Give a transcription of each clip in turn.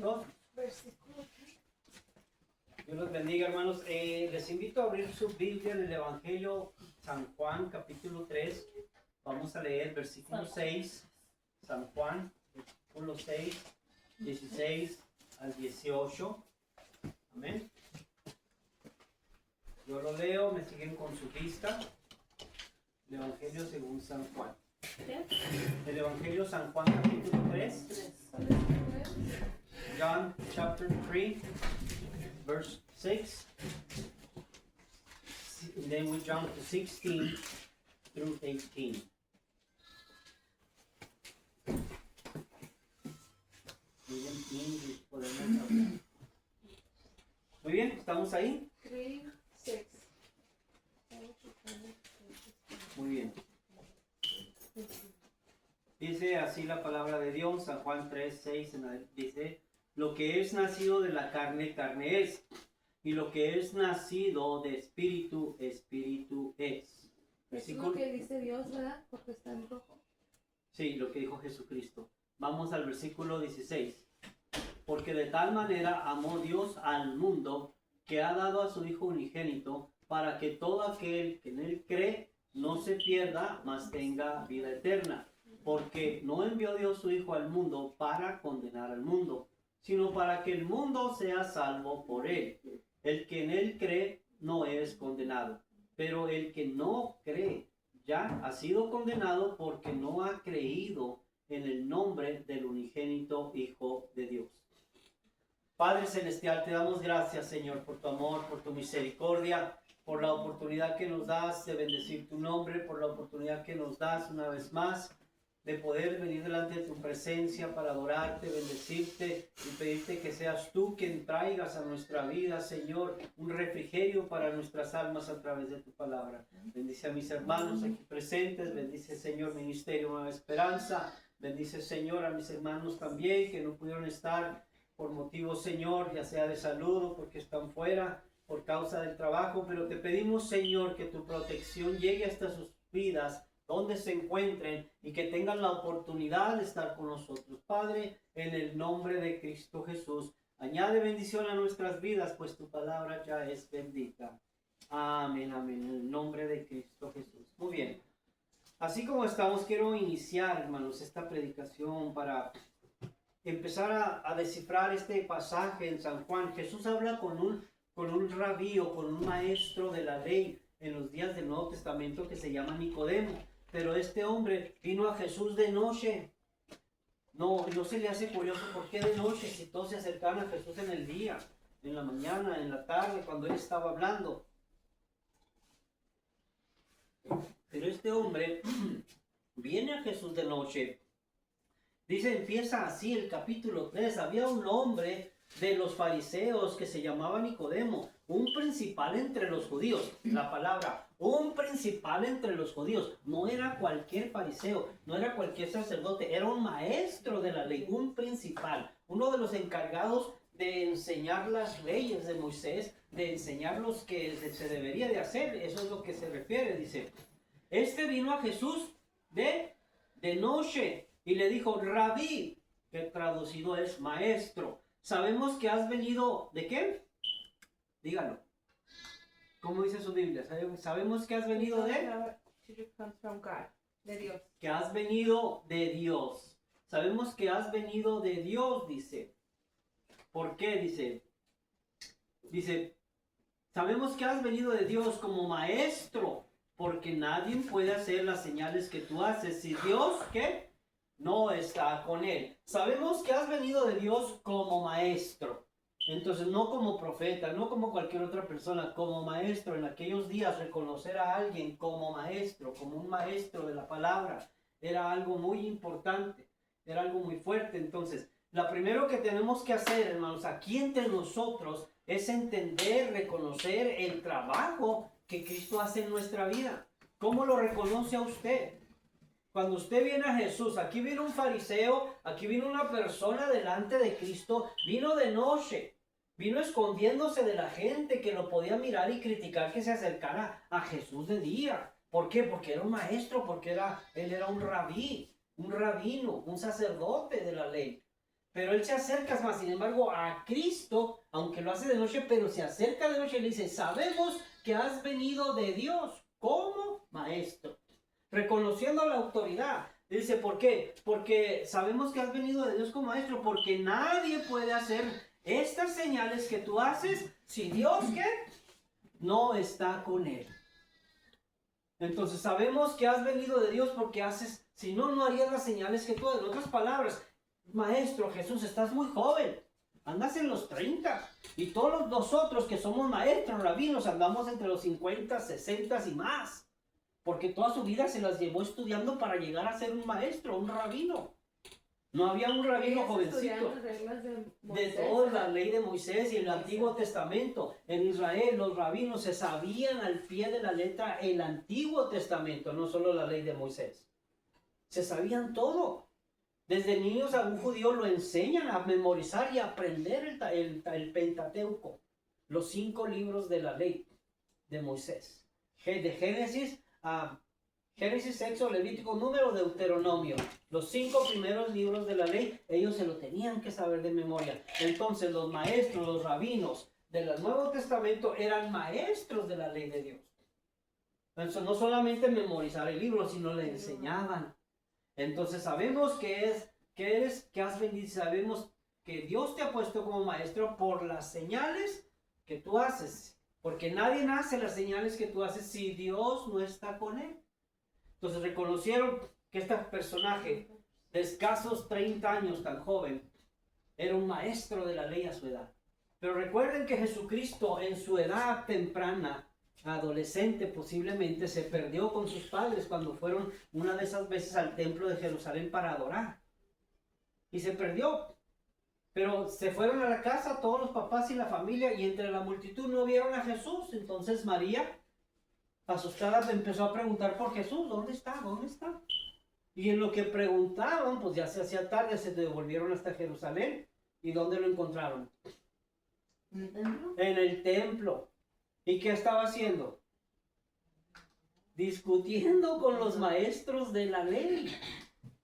juntos. Dios los bendiga, hermanos. Les invito a abrir su Biblia en el Evangelio San Juan, capítulo 3. Vamos a leer versículo 6. San Juan, versículo 6, 16 al 18. Amén. Yo lo leo, me siguen con su vista. El Evangelio según San Juan. El Evangelio San Juan, capítulo 3. John chapter 3, verse 6. And then we jump to 16 through 18. Muy bien, ¿estamos ahí? 3, 6. Muy bien. Dice así la palabra de Dios, San Juan 3, 6, dice: lo que es nacido de la carne, carne es, y lo que es nacido de espíritu, espíritu es. Versículo. Es lo que dice Dios, ¿verdad? Porque está en rojo. Sí, lo que dijo Jesucristo. Vamos al versículo 16. Porque de tal manera amó Dios al mundo, que ha dado a su Hijo unigénito, para que todo aquel que en él cree no se pierda, mas tenga vida eterna. Porque no envió Dios su Hijo al mundo para condenar al mundo, sino para que el mundo sea salvo por él. El que en él cree no es condenado, pero el que no cree ya ha sido condenado porque no ha creído en el nombre del unigénito Hijo de Dios. Padre Celestial, te damos gracias, Señor, por tu amor, por tu misericordia, por la oportunidad que nos das de bendecir tu nombre, por la oportunidad que nos das una vez más de poder venir delante de tu presencia para adorarte, bendecirte y pedirte que seas tú quien traigas a nuestra vida, Señor, un refrigerio para nuestras almas a través de tu palabra. Bendice a mis hermanos aquí presentes, bendice, Señor, Ministerio Nueva Esperanza, bendice, Señor, a mis hermanos también que no pudieron estar por motivos, Señor, ya sea de salud o porque están fuera por causa del trabajo, pero te pedimos, Señor, que tu protección llegue hasta sus vidas, donde se encuentren y que tengan la oportunidad de estar con nosotros. Padre, en el nombre de Cristo Jesús, añade bendición a nuestras vidas, pues tu palabra ya es bendita. Amén, amén, en el nombre de Cristo Jesús. Muy bien. Así como estamos, quiero iniciar, hermanos, esta predicación para empezar a descifrar este pasaje en San Juan. Jesús habla con un rabí o con un maestro de la ley en los días del Nuevo Testamento que se llama Nicodemo. Pero este hombre vino a Jesús de noche. No se le hace curioso por qué de noche, si todos se acercaban a Jesús en el día, en la mañana, en la tarde, cuando él estaba hablando. Pero este hombre viene a Jesús de noche. Dice, empieza así el capítulo 3. Había un hombre de los fariseos que se llamaba Nicodemo, un principal entre los judíos. La palabra, un principal entre los judíos. No era cualquier fariseo, no era cualquier sacerdote, era un maestro de la ley, un principal, uno de los encargados de enseñar las leyes de Moisés, de enseñar los que se debería de hacer. Eso es lo que se refiere, dice. Este vino a Jesús de noche y le dijo, Rabí, que traducido es maestro. Sabemos que has venido, ¿de qué? Dígalo. ¿Cómo dice su Biblia? Sabemos que has venido de Dios. Que has venido de Dios. Sabemos que has venido de Dios, dice. ¿Por qué? Dice, sabemos que has venido de Dios como maestro, porque nadie puede hacer las señales que tú haces si Dios, ¿qué? No está con él. Sabemos que has venido de Dios como maestro. Entonces, no como profeta, no como cualquier otra persona, como maestro. En aquellos días, reconocer a alguien como maestro, como un maestro de la palabra, era algo muy importante, era algo muy fuerte. Entonces, lo primero que tenemos que hacer, hermanos, aquí entre nosotros, es entender, reconocer el trabajo que Cristo hace en nuestra vida. ¿Cómo lo reconoce a usted? Cuando usted viene a Jesús, aquí vino un fariseo, aquí vino una persona delante de Cristo, vino de noche, vino escondiéndose de la gente que lo podía mirar y criticar que se acercara a Jesús de día. ¿Por qué? Porque era un maestro, porque él era un rabí, un rabino, un sacerdote de la ley. Pero él se acerca más, sin embargo, a Cristo, aunque lo hace de noche, pero se acerca de noche y le dice, sabemos que has venido de Dios como maestro, reconociendo la autoridad. Dice, ¿por qué? Porque sabemos que has venido de Dios como maestro, porque nadie puede hacer estas señales que tú haces si Dios, ¿qué? No está con él. Entonces sabemos que has venido de Dios porque haces, si no, no harías las señales que tú haces. En otras palabras, maestro Jesús, estás muy joven, andas en los 30, y todos nosotros que somos maestros, rabinos, andamos entre los 50, 60 y más, porque toda su vida se las llevó estudiando para llegar a ser un maestro, un rabino. No había un rabino jovencito. De toda la ley de Moisés y el Antiguo Testamento. En Israel los rabinos se sabían al pie de la letra el Antiguo Testamento, no solo la ley de Moisés. Se sabían todo. Desde niños a un judío lo enseñan a memorizar y aprender el Pentateuco, los 5 libros de la ley de Moisés. De Génesis a Génesis, Éxodo, Levítico, Número, Deuteronomio. Los 5 primeros libros de la ley, ellos se lo tenían que saber de memoria. Entonces los maestros, los rabinos del Nuevo Testamento eran maestros de la ley de Dios. Entonces no solamente memorizar el libro, sino le enseñaban. Entonces sabemos que has venido, sabemos que Dios te ha puesto como maestro por las señales que tú haces. Porque nadie hace las señales que tú haces si Dios no está con él. Entonces reconocieron que este personaje de escasos 30 años, tan joven, era un maestro de la ley a su edad. Pero recuerden que Jesucristo en su edad temprana, adolescente posiblemente, se perdió con sus padres cuando fueron una de esas veces al templo de Jerusalén para adorar. Y se perdió. Pero se fueron a la casa todos los papás y la familia, y entre la multitud no vieron a Jesús. Entonces María, asustada, empezó a preguntar por Jesús. ¿Dónde está? ¿Dónde está? Y en lo que preguntaban, pues ya se hacía tarde, se devolvieron hasta Jerusalén. ¿Y dónde lo encontraron? ¿En el templo? En el templo. ¿Y qué estaba haciendo? Discutiendo con los maestros de la ley,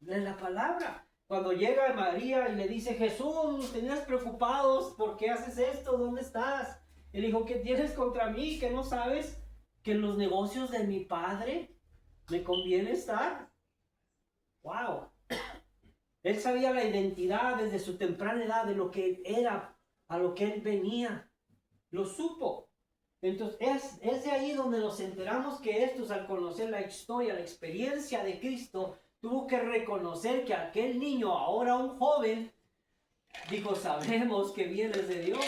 de la palabra. Cuando llega María y le dice, Jesús, nos tenías preocupados, ¿por qué haces esto? ¿Dónde estás? Él dijo, ¿qué tienes contra mí? ¿Que no sabes que en los negocios de mi padre me conviene estar? ¡Wow! Él sabía la identidad desde su temprana edad de lo que él era, a lo que él venía. Lo supo. Entonces es de ahí donde nos enteramos que estos, al conocer la historia, la experiencia de Cristo, tuvo que reconocer que aquel niño, ahora un joven, dijo, sabemos que vienes de Dios,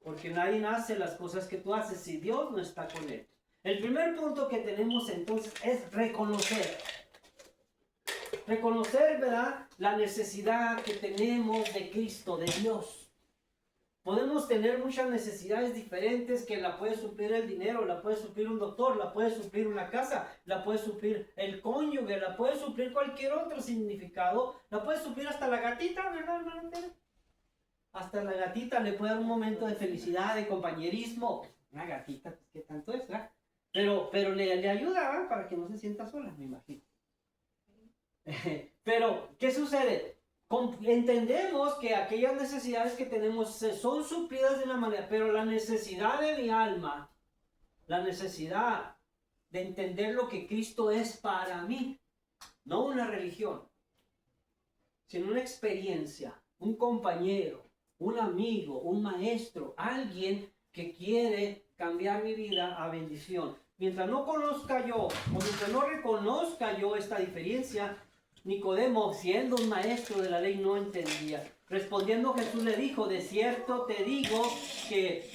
porque nadie hace las cosas que tú haces si Dios no está con él. El primer punto que tenemos entonces es reconocer. Reconocer, ¿verdad?, la necesidad que tenemos de Cristo, de Dios. Podemos tener muchas necesidades diferentes que la puede suplir el dinero, la puede suplir un doctor, la puede suplir una casa, la puede suplir el cónyuge, la puede suplir cualquier otro significado, la puede suplir hasta la gatita, ¿verdad, hermano? Hasta la gatita le puede dar un momento de felicidad, de compañerismo. Una gatita, pues qué tanto es, ¿verdad? Pero le ayuda, ¿verdad?, para que no se sienta sola, me imagino. Pero, ¿qué sucede? Entendemos que aquellas necesidades que tenemos son suplidas de una manera, pero la necesidad de mi alma, la necesidad de entender lo que Cristo es para mí, no una religión, sino una experiencia, un compañero, un amigo, un maestro, alguien que quiere cambiar mi vida a bendición. Mientras no conozca yo, o mientras no reconozca yo esta diferencia, Nicodemo, siendo un maestro de la ley, no entendía. Respondiendo, Jesús le dijo, de cierto te digo que,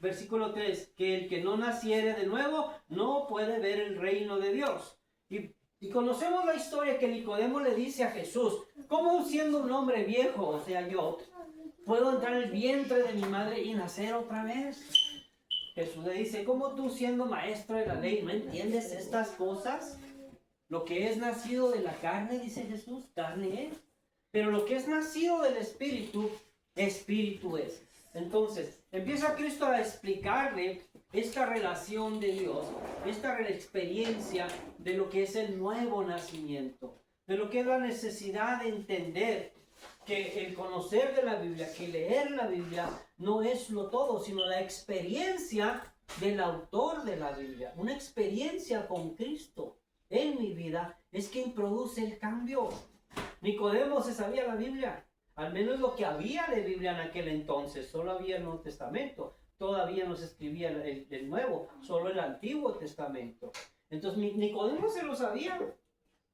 versículo 3, que el que no naciere de nuevo no puede ver el reino de Dios. Y conocemos la historia que Nicodemo le dice a Jesús, ¿cómo siendo un hombre viejo, o sea yo, puedo entrar en el vientre de mi madre y nacer otra vez? Jesús le dice, ¿cómo tú siendo maestro de la ley no entiendes estas cosas? Lo que es nacido de la carne, dice Jesús, carne es. Pero lo que es nacido del Espíritu, Espíritu es. Entonces, empieza Cristo a explicarle esta relación de Dios, esta experiencia de lo que es el nuevo nacimiento, de lo que es la necesidad de entender que el conocer de la Biblia, que leer la Biblia no es lo todo, sino la experiencia del autor de la Biblia. Una experiencia con Cristo en mi vida es quien produce el cambio. Nicodemo se sabía la Biblia, al menos lo que había de Biblia en aquel entonces. Solo había el Nuevo Testamento, todavía no se escribía el Nuevo, solo el Antiguo Testamento. Entonces Nicodemo se lo sabía,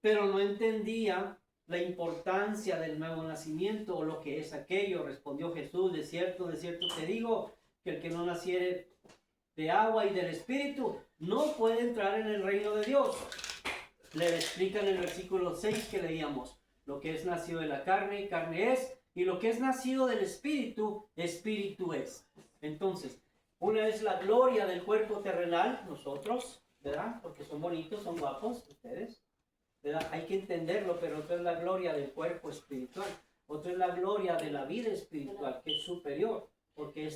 pero no entendía la importancia del nuevo nacimiento o lo que es aquello. Respondió Jesús: de cierto te digo, que el que no naciere de agua y del Espíritu no puede entrar en el reino de Dios. Le explica en el versículo 6 que leíamos: lo que es nacido de la carne, carne es, y lo que es nacido del Espíritu, Espíritu es. Entonces, una es la gloria del cuerpo terrenal, nosotros, ¿verdad? Porque son bonitos, son guapos, ustedes, ¿verdad? Hay que entenderlo, pero otra es la gloria del cuerpo espiritual. Otra es la gloria de la vida espiritual, que es superior. Porque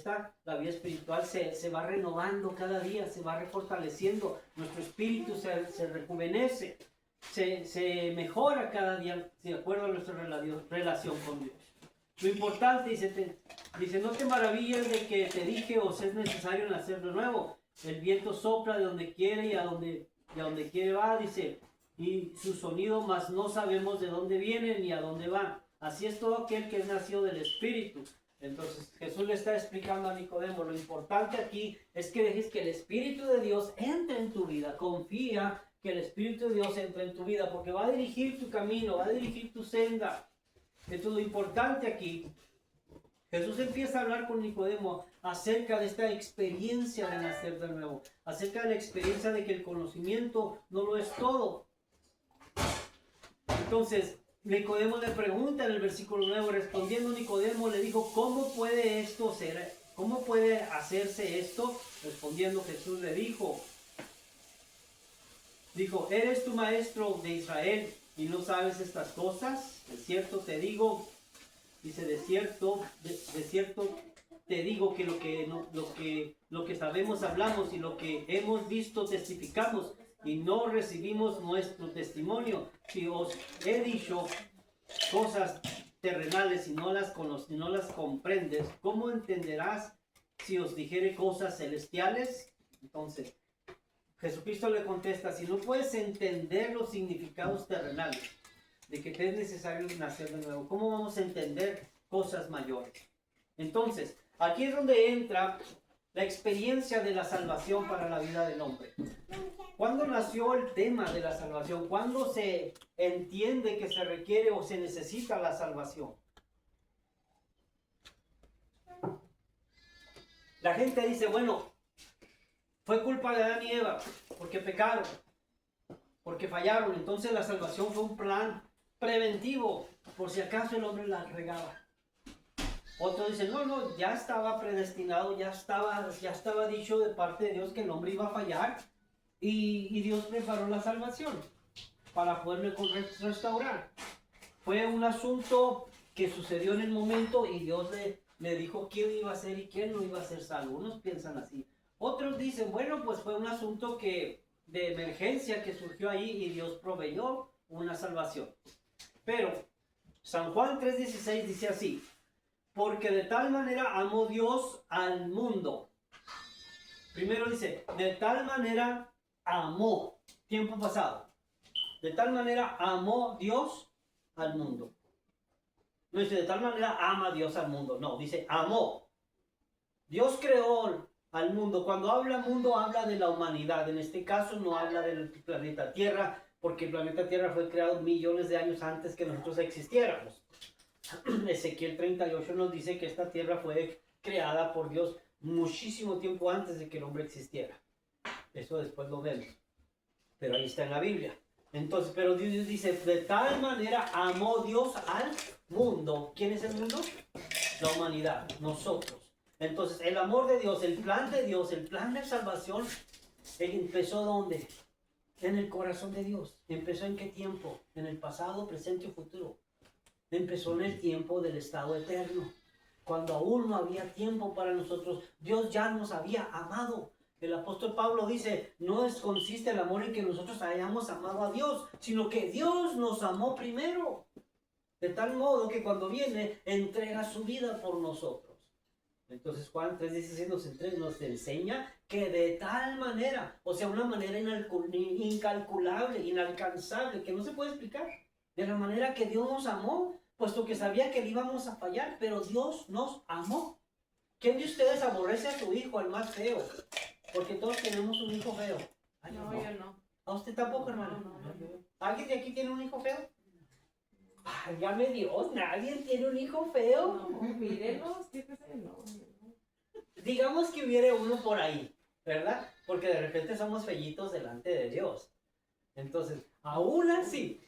la vida espiritual se va renovando cada día, se va refortaleciendo. Nuestro espíritu se rejuvenece, se mejora cada día de acuerdo a nuestra relación con Dios. Lo importante, dice, no te maravilles de que te dije, os es necesario nacer de nuevo. El viento sopla de donde quiere y a donde quiere va, dice, y su sonido, mas no sabemos de dónde viene ni a dónde va. Así es todo aquel que es nacido del Espíritu. Entonces Jesús le está explicando a Nicodemo: lo importante aquí es que dejes que el Espíritu de Dios entre en tu vida. Confía que el Espíritu de Dios entre en tu vida, porque va a dirigir tu camino, va a dirigir tu senda. Entonces lo importante aquí, Jesús empieza a hablar con Nicodemo acerca de esta experiencia de nacer de nuevo, acerca de la experiencia de que el conocimiento no lo es todo. Entonces Nicodemo le pregunta en el versículo 9, respondiendo Nicodemo le dijo: ¿cómo puede esto ser? ¿Cómo puede hacerse esto? Respondiendo Jesús le dijo, ¿eres tu maestro de Israel y no sabes estas cosas? De cierto te digo, dice, de cierto te digo que lo que sabemos hablamos y lo que hemos visto testificamos, y no recibimos nuestro testimonio. Si os he dicho cosas terrenales y no las comprendes, ¿cómo entenderás si os dijere cosas celestiales? Entonces Jesucristo le contesta: si no puedes entender los significados terrenales de que te es necesario nacer de nuevo, ¿cómo vamos a entender cosas mayores? Entonces, aquí es donde entra la experiencia de la salvación para la vida del hombre. ¿Cuándo nació el tema de la salvación? ¿Cuándo se entiende que se requiere o se necesita la salvación? La gente dice, bueno, fue culpa de Adán y Eva, porque pecaron, porque fallaron. Entonces la salvación fue un plan preventivo, por si acaso el hombre la regaba. Otros dicen, no, ya estaba predestinado, ya estaba dicho de parte de Dios que el hombre iba a fallar, y Dios preparó la salvación para poderlo restaurar. Fue un asunto que sucedió en el momento y Dios le dijo quién iba a ser y quién no iba a ser salvo. Unos piensan así. Otros dicen, bueno, pues fue un asunto de emergencia que surgió ahí y Dios proveyó una salvación. Pero San Juan 3:16 dice así: porque de tal manera amó Dios al mundo. Primero dice, de tal manera amó, tiempo pasado. De tal manera amó Dios al mundo. No dice, de tal manera ama Dios al mundo. No, dice, amó. Dios creó al mundo. Cuando habla mundo, habla de la humanidad. En este caso no habla del planeta Tierra, porque el planeta Tierra fue creado millones de años antes que nosotros existiéramos. Ezequiel 38 nos dice que esta tierra fue creada por Dios muchísimo tiempo antes de que el hombre existiera. Eso después lo vemos, pero ahí está en la Biblia. Entonces, pero Dios dice, de tal manera amó Dios al mundo. ¿Quién es el mundo? La humanidad, nosotros. Entonces, el amor de Dios, el plan de Dios, el plan de salvación, ¿empezó dónde? En el corazón de Dios. ¿Empezó en qué tiempo? En el pasado, presente y futuro. Empezó en el tiempo del estado eterno, cuando aún no había tiempo para nosotros. Dios ya nos había amado. El apóstol Pablo dice, no consiste el amor en que nosotros hayamos amado a Dios, sino que Dios nos amó primero. De tal modo que cuando viene, entrega su vida por nosotros. Entonces Juan 3:16 nos enseña que de tal manera, o sea, una manera incalculable, inalcanzable, que no se puede explicar, de la manera que Dios nos amó, puesto que sabía que le íbamos a fallar, pero Dios nos amó. ¿Quién de ustedes aborrece a su hijo, al más feo? Porque todos tenemos un hijo feo. Ay, No, yo no. ¿A usted tampoco, hermano? No. ¿Alguien de aquí tiene un hijo feo? Ay, ya me dio, nadie tiene un hijo feo. No, mírelos, fíjese, no. Digamos que hubiera uno por ahí, ¿verdad? Porque de repente somos fellitos delante de Dios. Entonces, aún así,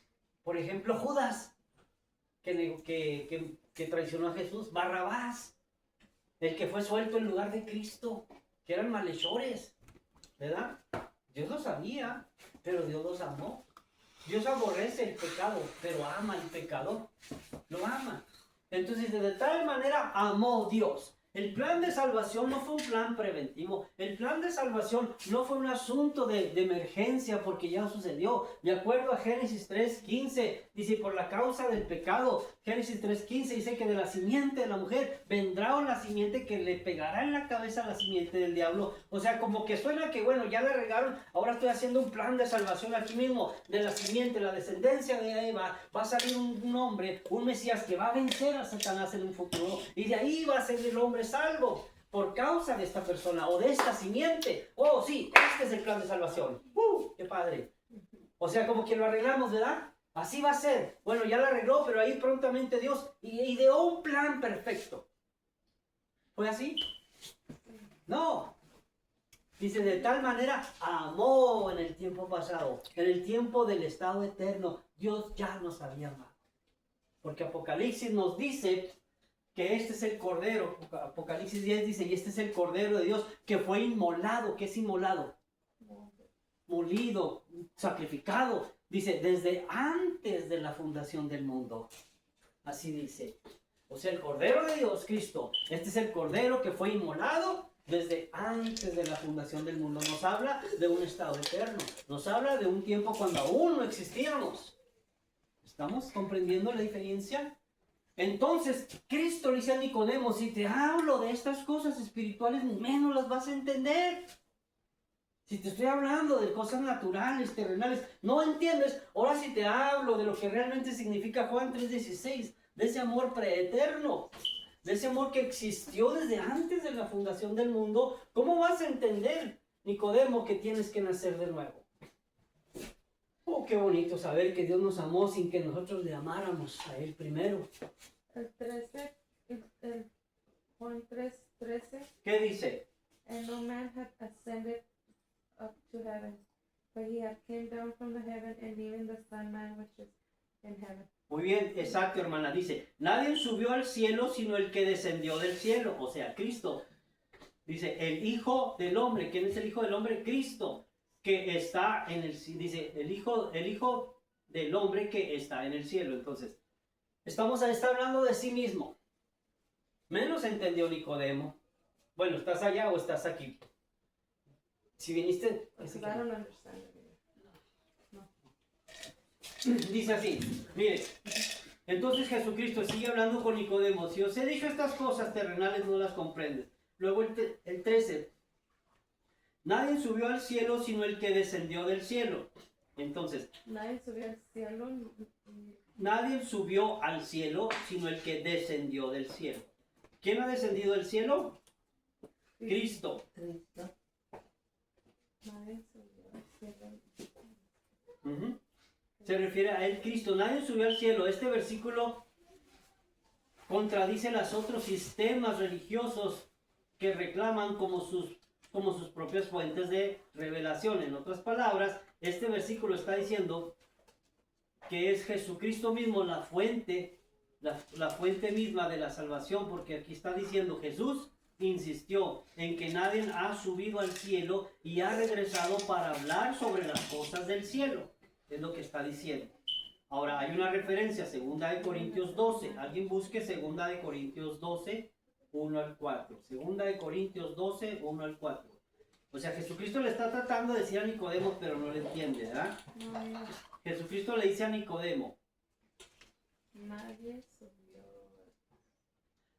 por ejemplo, Judas, que traicionó a Jesús, Barrabás, el que fue suelto en lugar de Cristo, que eran malhechores, ¿verdad? Dios lo sabía, pero Dios los amó. Dios aborrece el pecado, pero ama al pecador. Lo ama. Entonces, de tal manera amó Dios. El plan de salvación no fue un plan preventivo. El plan de salvación no fue un asunto de emergencia porque ya sucedió. De acuerdo a Génesis 3:15, dice, por la causa del pecado. Génesis 3:15 dice que de la simiente de la mujer vendrá una simiente que le pegará en la cabeza a la simiente del diablo. O sea, como que suena que, bueno, ya le regaron, ahora estoy haciendo un plan de salvación aquí mismo. De la simiente, la descendencia de Eva, va a salir un hombre, un Mesías que va a vencer a Satanás en un futuro. Y de ahí va a ser el hombre salvo por causa de esta persona o de esta simiente. Oh, sí, este es el plan de salvación. ¡Qué padre! O sea, como que lo arreglamos, ¿verdad? Así va a ser. Bueno, ya lo arregló, pero ahí prontamente Dios ideó un plan perfecto. ¿Fue así? No. Dice, de tal manera amó en el tiempo pasado, en el tiempo del estado eterno. Dios ya nos había amado. Porque Apocalipsis nos dice que este es el Cordero. Apocalipsis 10 dice, y este es el Cordero de Dios que fue inmolado. ¿Qué es inmolado? Molido, sacrificado. Dice, desde antes de la fundación del mundo. Así dice. O sea, el Cordero de Dios, Cristo. Este es el Cordero que fue inmolado desde antes de la fundación del mundo. Nos habla de un estado eterno. Nos habla de un tiempo cuando aún no existíamos. ¿Estamos comprendiendo la diferencia? Entonces, Cristo le dice a Nicodemo, si te hablo de estas cosas espirituales, menos las vas a entender. Si te estoy hablando de cosas naturales, terrenales, no entiendes. Ahora si te hablo de lo que realmente significa Juan 3:16, de ese amor preeterno, de ese amor que existió desde antes de la fundación del mundo, ¿cómo vas a entender, Nicodemo, que tienes que nacer de nuevo? Oh, qué bonito saber que Dios nos amó sin que nosotros le amáramos a Él primero. El 13, el Juan 3:13. ¿Qué dice? And no man had ascended up to heaven, but he had came down from the heaven, and even the Son Man which is in heaven. Muy bien, exacto, hermana. Dice, nadie subió al cielo sino el que descendió del cielo, o sea, Cristo. Dice, el Hijo del Hombre. ¿Quién es el Hijo del Hombre? Cristo, que está en el cielo. Dice, el hijo del Hombre que está en el cielo. Entonces, está hablando de sí mismo. Menos entendió Nicodemo. Bueno, ¿estás allá o estás aquí? Si viniste... Because I don't understand it. Dice así, mire, entonces Jesucristo sigue hablando con Nicodemo. Si os he dicho estas cosas terrenales, no las comprendes. Luego el 13, nadie subió al cielo sino el que descendió del cielo. Entonces, Nadie subió al cielo. nadie subió al cielo sino el que descendió del cielo. ¿Quién ha descendido del cielo? Cristo. Nadie subió al cielo. Uh-huh. Se refiere a él, Cristo. Nadie subió al cielo. Este versículo contradice los otros sistemas religiosos que reclaman como sus propias fuentes de revelación. En otras palabras, este versículo está diciendo que es Jesucristo mismo la fuente misma de la salvación, porque aquí está diciendo Jesús insistió en que nadie ha subido al cielo y ha regresado para hablar sobre las cosas del cielo. Es lo que está diciendo. Ahora, hay una referencia, 2 Corintios 12. Alguien busque 2 Corintios 12, 1 al 4. 2 Corintios 12, 1 al 4. O sea, Jesucristo le está tratando de decir a Nicodemo, pero no le entiende, ¿verdad? No, Jesucristo le dice a Nicodemo, Nadie subió.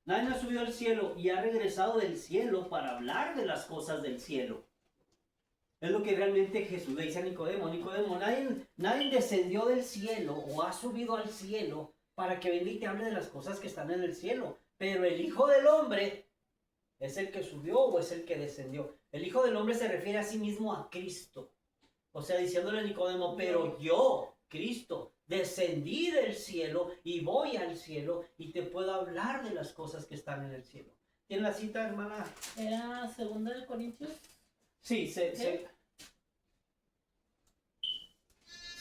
Nadie ha subido al cielo y ha regresado del cielo para hablar de las cosas del cielo. Es lo que realmente Jesús le dice a Nicodemo. Nicodemo, nadie descendió del cielo o ha subido al cielo para que venga y te hable de las cosas que están en el cielo. Pero el Hijo del Hombre es el que subió o es el que descendió. El Hijo del Hombre se refiere a sí mismo a Cristo. O sea, diciéndole a Nicodemo, pero yo, Cristo, descendí del cielo y voy al cielo y te puedo hablar de las cosas que están en el cielo. ¿Tiene la cita, hermana? ¿Era 2 Corintios? Sí,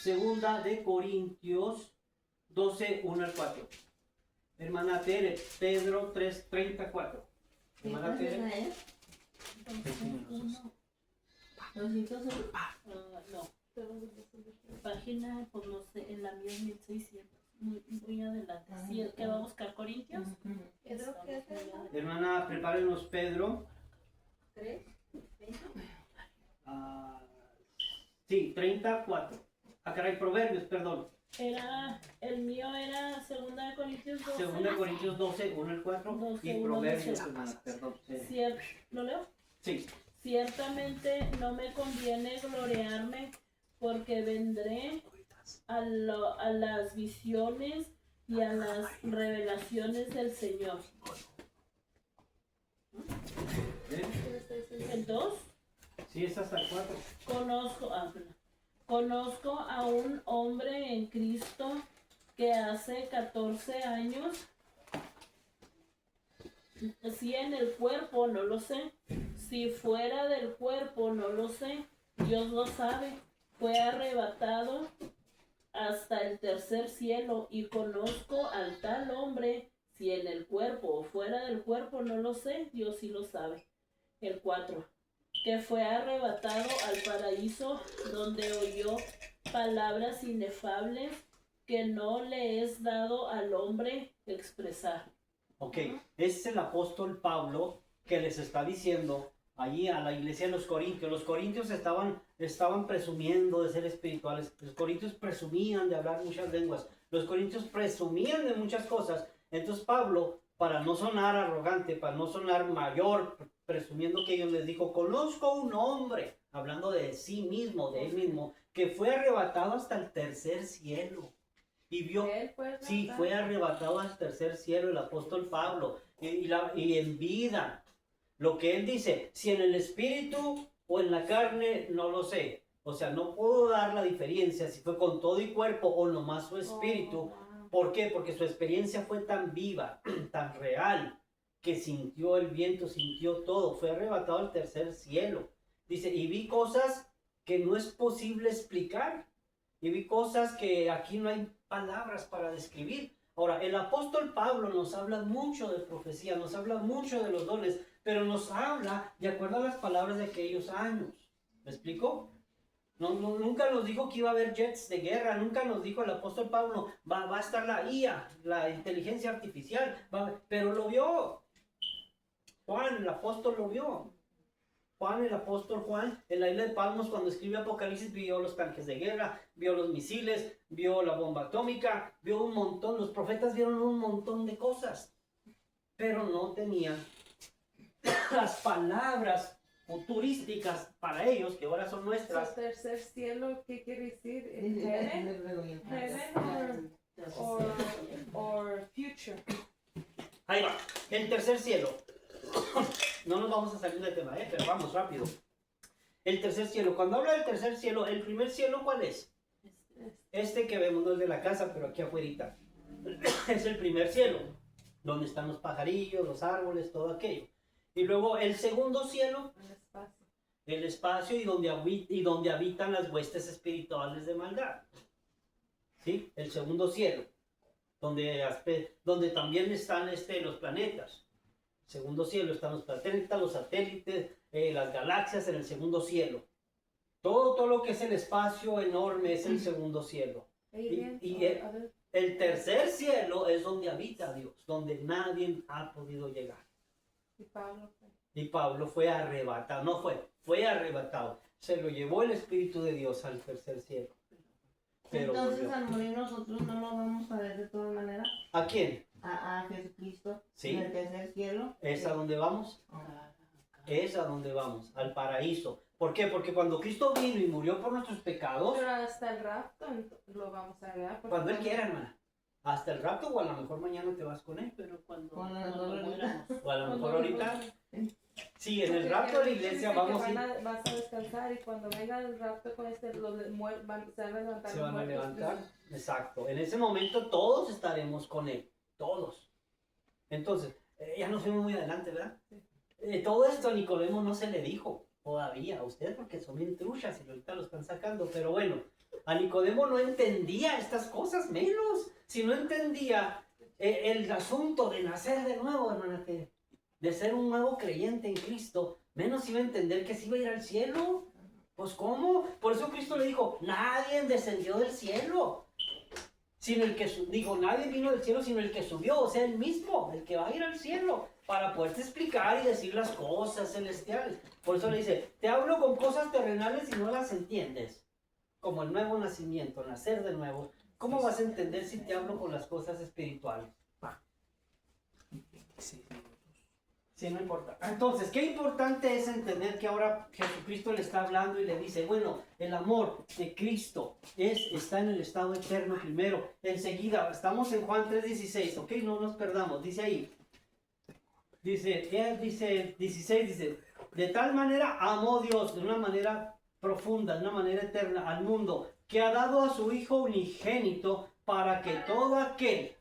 Segunda de Corintios 12, 1 al 4. Hermana Tere, Pedro 3, 34. Hermana Tere. Entonces, 1. 200, no. Página, pues no sé, en la mía es 1600. Muy adelante. ¿Sí, que va a buscar Corintios? Pedro, ¿qué es eso? Hermana, prepárenos Pedro. 3. Sí, 34. Caray, Proverbios, perdón. El mío era 2 Corintios 12. Segunda de Corintios 12, 1 al 4. 12, Y 1 al Proverbios, 12. hermana, perdón. ¿Lo leo? Sí. Ciertamente no me conviene gloriarme porque vendré a las visiones y a las revelaciones del Señor. El 2. Sí, es hasta el 4. Conozco a un hombre en Cristo que hace 14 años, si en el cuerpo no lo sé, si fuera del cuerpo no lo sé, Dios lo sabe, fue arrebatado hasta el tercer cielo y conozco al tal hombre, si en el cuerpo o fuera del cuerpo no lo sé, Dios sí lo sabe. El 4. Que fue arrebatado al paraíso donde oyó palabras inefables que no le es dado al hombre expresar. Ok, ese es el apóstol Pablo que les está diciendo allí a la iglesia de los Corintios. Los Corintios estaban presumiendo de ser espirituales. Los Corintios presumían de hablar muchas lenguas. Los Corintios presumían de muchas cosas. Entonces Pablo, para no sonar arrogante, para no sonar mayor, presumiendo que ellos les dijo, conozco un hombre, hablando de sí mismo, de él mismo, que fue arrebatado hasta el tercer cielo. Y vio, sí, fue arrebatado al tercer cielo el apóstol Pablo. Y en vida, lo que él dice, si en el espíritu o en la carne, no lo sé. O sea, no puedo dar la diferencia si fue con todo y cuerpo o nomás su espíritu. ¿Por qué? Porque su experiencia fue tan viva, tan real, que sintió el viento, sintió todo. Fue arrebatado al tercer cielo. Dice, y vi cosas que no es posible explicar. Y vi cosas que aquí no hay palabras para describir. Ahora, el apóstol Pablo nos habla mucho de profecía, nos habla mucho de los dones, pero nos habla de acuerdo a las palabras de aquellos años. ¿Me explico? Nunca nos dijo que iba a haber jets de guerra, nunca nos dijo el apóstol Pablo, va a estar la IA, la inteligencia artificial, pero lo vio. Juan, el apóstol, lo vio. El apóstol Juan, en la isla de Patmos, cuando escribe Apocalipsis, vio los tanques de guerra, vio los misiles, vio la bomba atómica, vio un montón, los profetas vieron un montón de cosas, pero no tenían las palabras futurísticas para ellos, que ahora son nuestras. Tercer cielo, ¿qué quiere decir? Heaven or future. Ahí va, el tercer cielo. No nos vamos a salir del tema, pero vamos rápido. El tercer cielo. Cuando habla del tercer cielo, el primer cielo, ¿cuál es? Este que vemos, no es de la casa, pero aquí afuera. Es el primer cielo, donde están los pajarillos, los árboles, todo aquello. Y luego el segundo cielo, el espacio y donde habitan las huestes espirituales de maldad. ¿Sí? El segundo cielo, donde también están los planetas. Segundo cielo están los planetas, los satélites, las galaxias en el segundo cielo. Todo lo que es el espacio enorme es el segundo cielo. Y el tercer cielo es donde habita Dios, donde nadie ha podido llegar. Y Pablo fue arrebatado, fue arrebatado. Se lo llevó el Espíritu de Dios al tercer cielo. pero Entonces volvió. al morir nosotros no lo vamos a ver de todas maneras. ¿A quién? A Jesucristo. Sí. En el tercer cielo. ¿Es a dónde vamos? Es a donde vamos, al paraíso. ¿Por qué? Porque cuando Cristo vino y murió por nuestros pecados, Pero hasta el rapto lo vamos a ver. porque cuando Él quiera, hermana. Hasta el rato o a lo mejor mañana te vas con Él. Pero cuando Cuando muéramos. O a lo mejor Cuando ahorita. Sí, en el Porque rapto de la dice iglesia que vamos a ir. vas a descansar y cuando venga el rapto con se van a levantar. Se los van a muertos, levantar. dice. Exacto. En ese momento todos estaremos con Él. Todos. Entonces, ya nos fuimos muy adelante, ¿verdad? Todo esto a Nicodemo no se le dijo todavía a ustedes porque son bien truchas y ahorita lo están sacando. Pero bueno, a Nicodemo no entendía estas cosas menos. Si no entendía el asunto de nacer de nuevo, hermana, de ser un nuevo creyente en Cristo, menos iba a entender que se iba a ir al cielo. Pues ¿cómo? Por eso Cristo le dijo, nadie descendió del cielo, sino el que dijo, nadie vino del cielo sino el que subió, o sea, el mismo, el que va a ir al cielo, para poderte explicar y decir las cosas celestiales. Por eso le dice, te hablo con cosas terrenales y no las entiendes, como el nuevo nacimiento, nacer de nuevo. ¿Cómo vas a entender si te hablo con las cosas espirituales? Sí, no importa. Entonces, qué importante es entender que ahora Jesucristo le está hablando y le dice, bueno, el amor de Cristo está en el estado eterno primero. Enseguida, estamos en Juan 3:16, ¿ok? No nos perdamos, dice ahí. Dice 16, dice, de tal manera amó Dios, de una manera profunda, de una manera eterna al mundo, que ha dado a su Hijo unigénito para que todo aquel,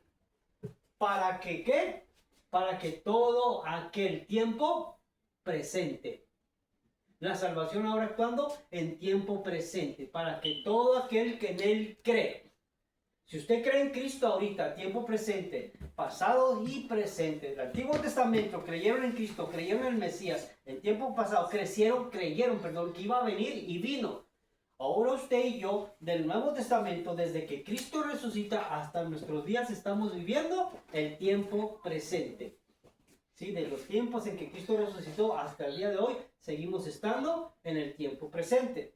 ¿para que qué? Para que todo aquel tiempo presente. La salvación ahora actuando en tiempo presente, para que todo aquel que en Él cree. Si usted cree en Cristo ahorita, tiempo presente, pasado y presente, el Antiguo Testamento, creyeron en Cristo, creyeron en el Mesías, en tiempo pasado, creyeron, que iba a venir y vino. Ahora usted y yo, del Nuevo Testamento, desde que Cristo resucita hasta nuestros días, estamos viviendo el tiempo presente. ¿Sí? De los tiempos en que Cristo resucitó hasta el día de hoy, seguimos estando en el tiempo presente.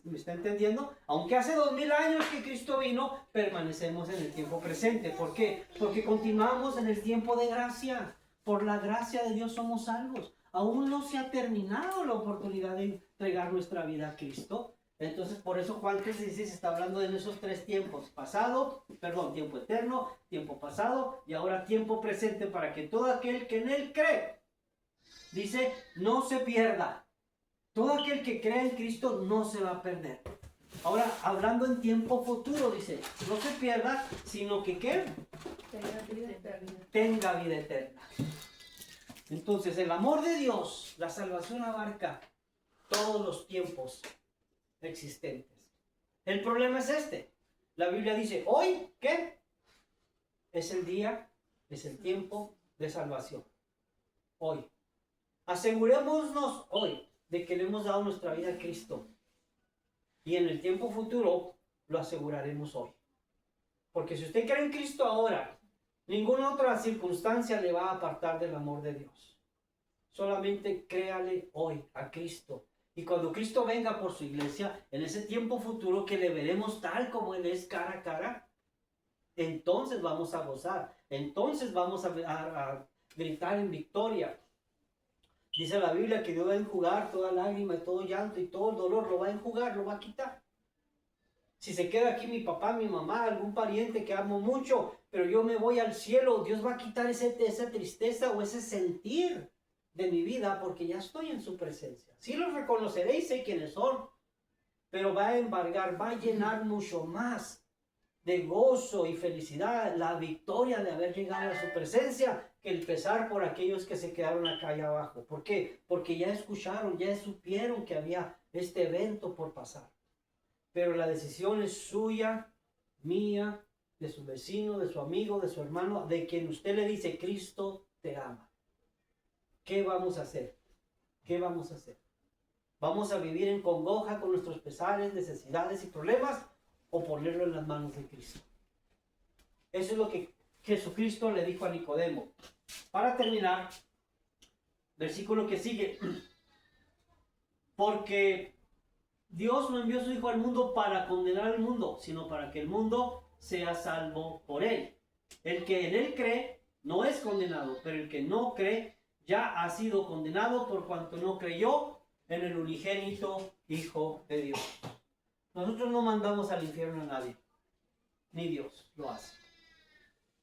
¿Me está entendiendo? Aunque hace 2000 años que Cristo vino, permanecemos en el tiempo presente. ¿Por qué? Porque continuamos en el tiempo de gracia. Por la gracia de Dios somos salvos. Aún no se ha terminado la oportunidad de entregar nuestra vida a Cristo. Entonces, por eso Juan 3:16 está hablando de esos tres tiempos. Tiempo eterno, tiempo pasado y ahora tiempo presente, para que todo aquel que en Él cree, dice, no se pierda. Todo aquel que cree en Cristo no se va a perder. Ahora, hablando en tiempo futuro, dice, no se pierda, sino que ¿qué? Tenga vida eterna. Tenga vida eterna. Entonces, el amor de Dios, la salvación abarca todos los tiempos existentes. El problema es este. La Biblia dice, hoy, ¿qué? Es el día, es el tiempo de salvación. Hoy. Asegurémonos hoy de que le hemos dado nuestra vida a Cristo. Y en el tiempo futuro lo aseguraremos hoy. Porque si usted cree en Cristo ahora, ninguna otra circunstancia le va a apartar del amor de Dios. Solamente créale hoy a Cristo. Y cuando Cristo venga por su iglesia, en ese tiempo futuro que le veremos tal como Él es, cara a cara, entonces vamos a gozar. Entonces vamos a gritar en victoria. Dice la Biblia que Dios va a enjugar toda lágrima y todo llanto y todo el dolor, lo va a enjugar, lo va a quitar. Si se queda aquí mi papá, mi mamá, algún pariente que amo mucho, pero yo me voy al cielo, Dios va a quitar esa tristeza o ese sentir de mi vida porque ya estoy en su presencia. Sí los reconoceréis, sé quiénes son, pero va a embargar, va a llenar mucho más de gozo y felicidad la victoria de haber llegado a su presencia que el pesar por aquellos que se quedaron acá allá abajo. ¿Por qué? Porque ya escucharon, ya supieron que había este evento por pasar. Pero la decisión es suya, mía, de su vecino, de su amigo, de su hermano, de quien usted le dice, Cristo te ama. ¿Qué vamos a hacer? ¿Qué vamos a hacer? ¿Vamos a vivir en congoja con nuestros pesares, necesidades y problemas? ¿O ponerlo en las manos de Cristo? Eso es lo que Jesucristo le dijo a Nicodemo. Para terminar, versículo que sigue. Porque Dios no envió a su Hijo al mundo para condenar al mundo, sino para que el mundo sea salvo por él. El que en él cree no es condenado, pero el que no cree ya ha sido condenado por cuanto no creyó en el unigénito Hijo de Dios. Nosotros no mandamos al infierno a nadie, ni Dios lo hace.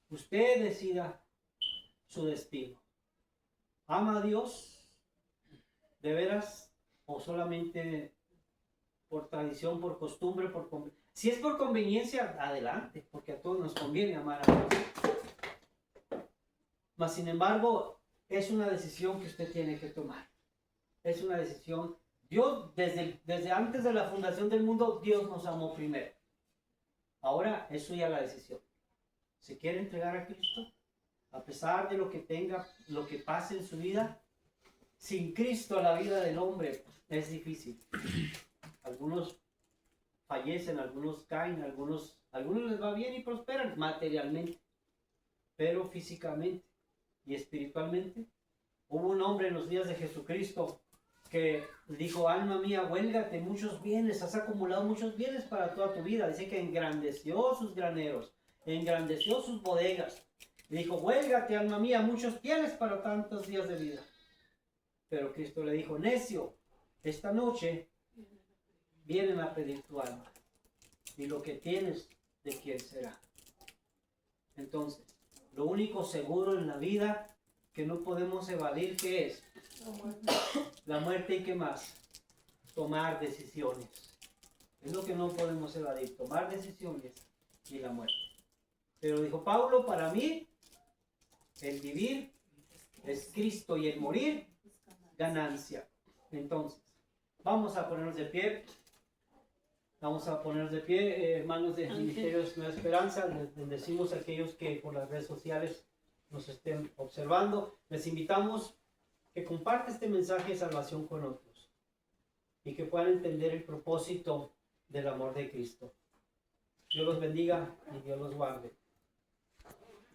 Usted decida su destino. ¿Ama a Dios de veras o solamente por tradición, por costumbre, si es por conveniencia, adelante, porque a todos nos conviene amar a Dios. Mas sin embargo, es una decisión que usted tiene que tomar. Es una decisión. Dios, desde antes de la fundación del mundo, Dios nos amó primero. Ahora es suya la decisión. ¿Se quiere entregar a Cristo? A pesar de lo que tenga, lo que pase en su vida, sin Cristo la vida del hombre es difícil. Algunos fallecen, algunos caen, algunos les va bien y prosperan materialmente, pero físicamente y espiritualmente. Hubo un hombre en los días de Jesucristo que dijo: alma mía, huélgate muchos bienes, has acumulado muchos bienes para toda tu vida. Dice que engrandeció sus graneros, engrandeció sus bodegas. Y dijo: huélgate, alma mía, muchos bienes para tantos días de vida. Pero Cristo le dijo: necio, esta noche vienen a pedir tu alma, y lo que tienes, ¿de quién será? Entonces, lo único seguro en la vida que no podemos evadir, ¿qué es? La muerte. ¿Y qué más? Tomar decisiones. Es lo que no podemos evadir, tomar decisiones y la muerte. Pero dijo Pablo: para mí el vivir es Cristo y el morir ganancia. Entonces, vamos a ponernos de pie. Vamos a ponernos de pie, hermanos de Ministerios Nueva Esperanza. Les bendecimos a aquellos que por las redes sociales nos estén observando. Les invitamos que compartan este mensaje de salvación con otros y que puedan entender el propósito del amor de Cristo. Dios los bendiga y Dios los guarde.